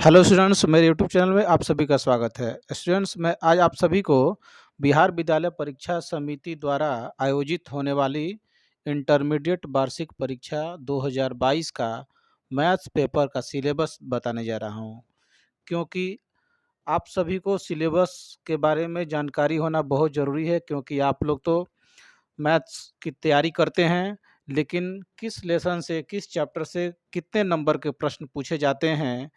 Hello students, मेरे YouTube channel में आप सभी का स्वागत है। स्टूडेंट्स, मैं आज आप सभी को बिहार विद्यालय परीक्षा समिति द्वारा आयोजित होने वाली इंटरमीडिएट वार्षिक परीक्षा 2022 का मैथ्स पेपर का सिलेबस बताने जा रहा हूं, क्योंकि आप सभी को सिलेबस के बारे में जानकारी होना बहुत ज़रूरी है, क्योंकि आप लोग तो मैथ्स की तैयारी करते हैं, लेकिन किस लेसन से, किस चैप्टर से कितने नंबर के प्रश्न पूछे जाते हैं,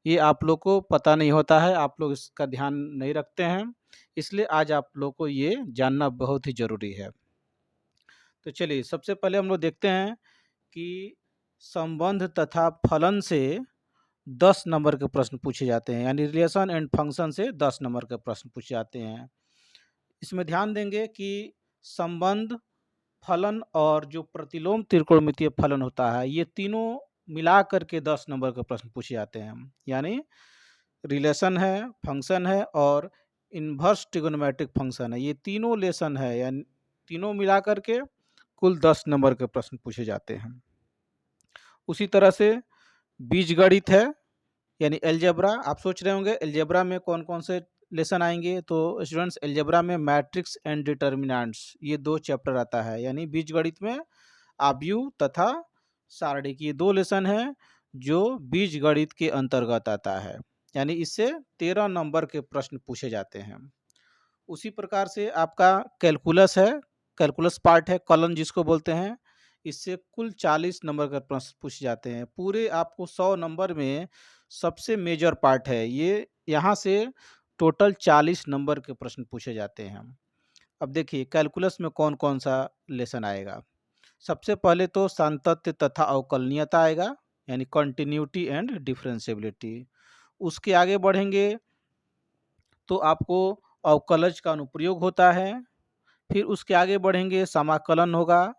ये आप लोग को पता नहीं होता है। आप लोग इसका ध्यान नहीं रखते हैं, इसलिए आज आप लोग को ये जानना बहुत ही ज़रूरी है। तो चलिए, सबसे पहले हम लोग देखते हैं कि संबंध तथा फलन से 10 नंबर के प्रश्न पूछे जाते हैं, यानी रिलेशन एंड फंक्शन से 10 नंबर के प्रश्न पूछे जाते हैं। इसमें ध्यान देंगे कि संबंध, फलन और जो प्रतिलोम त्रिकोणमितीय फलन होता है, ये तीनों मिला करके 10 नंबर के प्रश्न पूछे जाते हैं। यानी रिलेशन है, फंक्शन है और इन्वर्स ट्रिगोनोमेट्रिक फंक्शन है, ये तीनों लेसन है, यानी तीनों मिला करके कुल 10 नंबर के प्रश्न पूछे जाते हैं। उसी तरह से बीजगणित है, यानी अलजेब्रा। आप सोच रहे होंगे अलजेब्रा में कौन कौन से लेसन आएंगे, तो स्टूडेंट्स अलजेब्रा में मैट्रिक्स एंड डिटर्मिनेंट्स, ये 2 चैप्टर आता है। यानी बीजगणित में आव्यूह तथा सारणिक, ये 2 लेसन है जो बीजगणित के अंतर्गत आता है। यानी इससे 13 नंबर के प्रश्न पूछे जाते हैं। उसी प्रकार से आपका कैलकुलस है, कैलकुलस पार्ट है, कॉलम जिसको बोलते हैं, इससे कुल 40 नंबर के प्रश्न पूछे जाते हैं। पूरे आपको 100 नंबर में सबसे मेजर पार्ट है ये, यहाँ से टोटल 40 नंबर के प्रश्न पूछे जाते हैं। अब देखिए कैलकुलस में कौन कौन सा लेसन आएगा। सबसे पहले तो सातत्य तथा अवकलनीयता आएगा, यानी कंटिन्यूटी एंड डिफरेंशिएबिलिटी। उसके आगे बढ़ेंगे तो आपको अवकलज का अनुप्रयोग होता है। फिर उसके आगे बढ़ेंगे समाकलन होगा,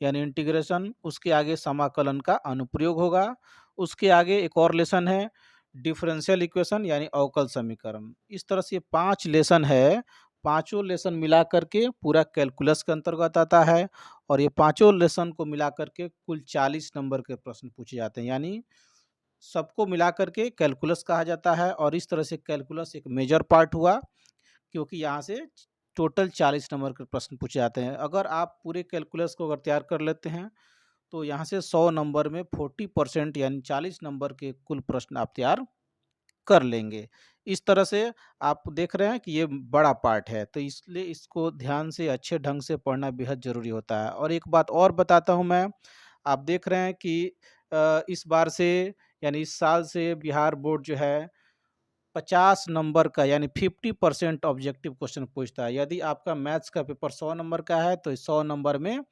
यानी इंटीग्रेशन। उसके आगे समाकलन का अनुप्रयोग होगा। उसके आगे एक और लेसन है डिफरेंशियल इक्वेशन, यानी अवकल समीकरण। इस तरह से 5 लेसन है, पांचों लेसन मिला करके पूरा कैलकुलस के अंतर्गत आता है। और ये पांचों लेसन को मिला करके कुल 40 नंबर के प्रश्न पूछे जाते हैं, यानी सबको मिला करके कैलकुलस कहा जाता है। और इस तरह से कैलकुलस एक मेजर पार्ट हुआ, क्योंकि यहाँ से टोटल 40 नंबर के प्रश्न पूछे जाते हैं। अगर आप पूरे कैलकुलस को अगर तैयार कर लेते हैं तो यहाँ से 100 नंबर में 40%, यानी 40 नंबर के कुल प्रश्न आप तैयार कर लेंगे। इस तरह से आप देख रहे हैं कि ये बड़ा पार्ट है, तो इसलिए इसको ध्यान से अच्छे ढंग से पढ़ना बेहद ज़रूरी होता है। और एक बात और बताता हूँ मैं, आप देख रहे हैं कि इस बार से, यानी इस साल से बिहार बोर्ड जो है 50 नंबर का, यानी 50% ऑब्जेक्टिव क्वेश्चन पूछता है। यदि आपका मैथ्स का पेपर 100 नंबर का है तो 100 नंबर में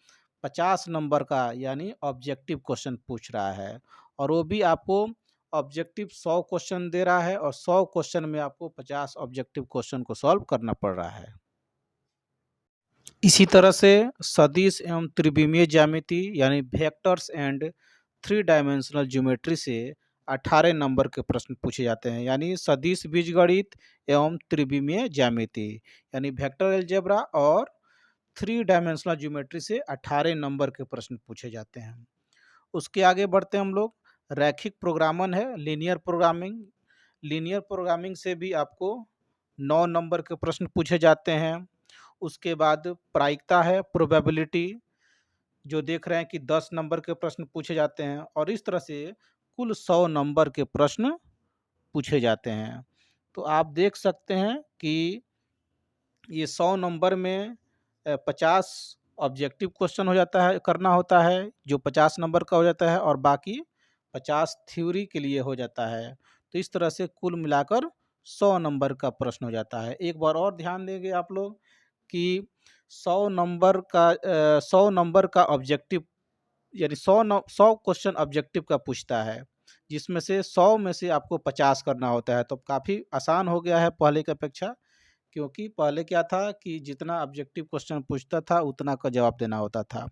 50 नंबर का, यानी ऑब्जेक्टिव क्वेश्चन पूछ रहा है। और वो भी आपको ऑब्जेक्टिव 100 क्वेश्चन दे रहा है, और 100 क्वेश्चन में आपको 50 ऑब्जेक्टिव क्वेश्चन को सॉल्व करना पड़ रहा है। इसी तरह से सदिश एवं त्रिविमीय ज्यामिति, यानी वेक्टर्स एंड 3 डायमेंशनल ज्योमेट्री से 18 नंबर के प्रश्न पूछे जाते हैं। यानी सदिश बीजगणित एवं त्रिविमीय ज्यामिति, यानी वेक्टर अलजेब्रा और 3 डायमेंशनल ज्योमेट्री से 18 नंबर के प्रश्न पूछे जाते हैं। उसके आगे बढ़ते हैं हम लोग। रैखिक प्रोग्रामन है, लीनियर प्रोग्रामिंग। लीनियर प्रोग्रामिंग से भी आपको 9 नंबर के प्रश्न पूछे जाते हैं। उसके बाद प्रायिकता है, प्रोबेबिलिटी, जो देख रहे हैं कि 10 नंबर के प्रश्न पूछे जाते हैं। और इस तरह से कुल 100 नंबर के प्रश्न पूछे जाते हैं। तो आप देख सकते हैं कि ये 100 नंबर में 50 ऑब्जेक्टिव क्वेश्चन हो जाता है, करना होता है, जो 50 नंबर का हो जाता है, और बाकी 50 थ्योरी के लिए हो जाता है। तो इस तरह से कुल मिलाकर 100 नंबर का प्रश्न हो जाता है। एक बार और ध्यान देंगे आप लोग कि 100 नंबर का ऑब्जेक्टिव, यानी 100 क्वेश्चन ऑब्जेक्टिव का पूछता है, जिसमें से 100 में से आपको 50 करना होता है। तो काफ़ी आसान हो गया है पहले की अपेक्षा, क्योंकि पहले क्या था कि जितना ऑब्जेक्टिव क्वेश्चन पूछता था उतना का जवाब देना होता था।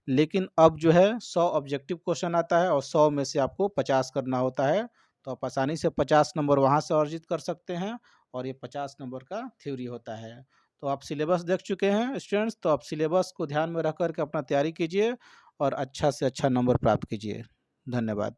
लेकिन अब जो है 100 ऑब्जेक्टिव क्वेश्चन आता है और 100 में से आपको 50 करना होता है। तो आप आसानी से 50 नंबर वहाँ से अर्जित कर सकते हैं, और ये 50 नंबर का थ्योरी होता है। तो आप सिलेबस देख चुके हैं स्टूडेंट्स, तो आप सिलेबस को ध्यान में रख कर के अपना तैयारी कीजिए और अच्छा से अच्छा नंबर प्राप्त कीजिए। धन्यवाद।